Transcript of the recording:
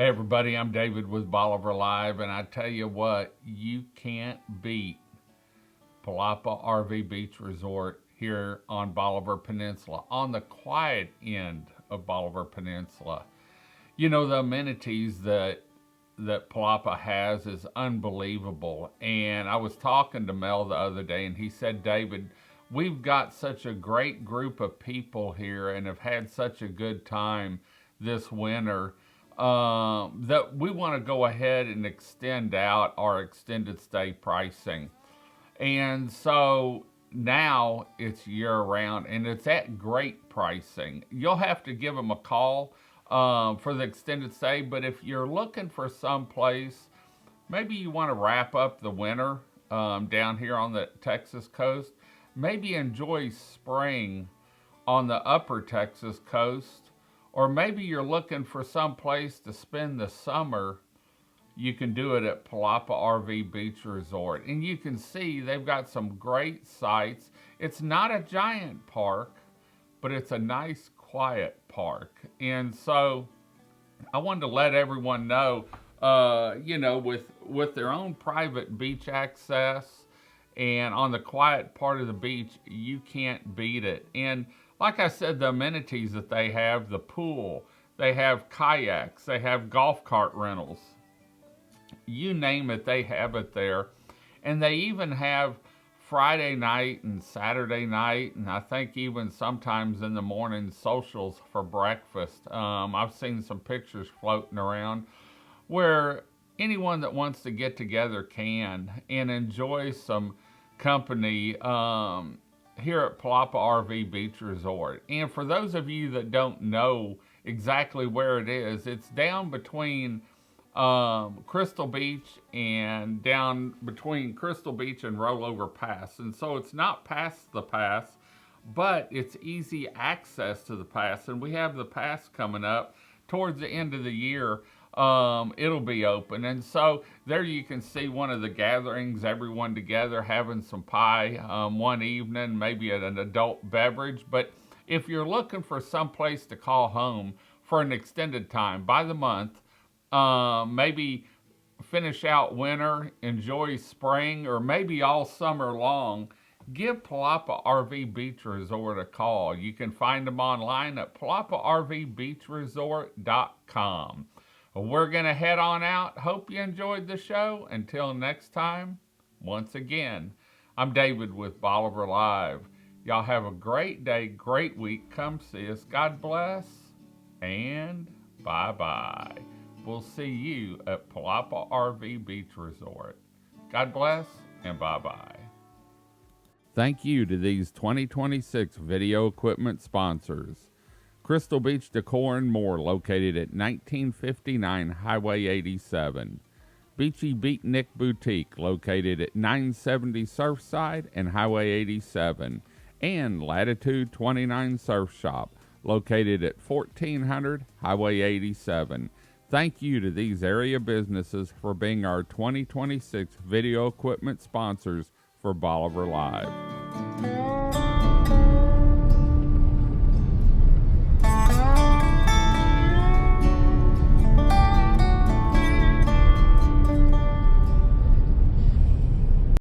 Hey everybody, I'm David with Bolivar Live, and I tell you what, you can't beat Palapa RV Beach Resort here on Bolivar Peninsula, on the quiet end of Bolivar Peninsula. You know, the amenities that Palapa has is unbelievable. And I was talking to Mel the other day, and he said, David, we've got such a great group of people here and have had such a good time this winter that we want to go ahead and extend out our extended stay pricing. And so now it's year round and it's at great pricing. You'll have to give them a call for the extended stay, but if you're looking for some place, maybe you want to wrap up the winter down here on the Texas coast, maybe enjoy spring on the upper Texas coast, or maybe you're looking for some place to spend the summer, you can do it at Palapa RV Beach Resort. And you can see they've got some great sites. It's not a giant park, but it's a nice, quiet park. And so I wanted to let everyone know, with their own private beach access and on the quiet part of the beach, you can't beat it. And like I said, the amenities that they have, the pool, they have kayaks, they have golf cart rentals. You name it, they have it there. And they even have Friday night and Saturday night, and I think even sometimes in the morning, socials for breakfast. I've seen some pictures floating around where anyone that wants to get together can and enjoy some company here at Palapa RV Beach Resort. And for those of you that don't know exactly where it is, it's down between Crystal Beach and down between Crystal Beach and Rollover Pass. And so it's not past the pass, but it's easy access to the pass. And we have the pass coming up towards the end of the year. It'll be open. And so there you can see one of the gatherings, everyone together having some pie one evening, maybe an adult beverage. But if you're looking for some place to call home for an extended time by the month, maybe finish out winter, enjoy spring, or maybe all summer long, give Palapa RV Beach Resort a call. You can find them online at palaparvbeachresort.com. We're going to head on out. Hope you enjoyed the show. Until next time, once again, I'm David with Bolivar Live. Y'all have a great day, great week. Come see us. God bless, and bye-bye. We'll see you at Palapa RV Beach Resort. God bless, and bye-bye. Thank you to these 2026 video equipment sponsors. Crystal Beach Decor and More, located at 1959 Highway 87. Beachy Beatnik Boutique, located at 970 Surfside and Highway 87. And Latitude 29 Surf Shop, located at 1400 Highway 87. Thank you to these area businesses for being our 2026 video equipment sponsors for Bolivar Live.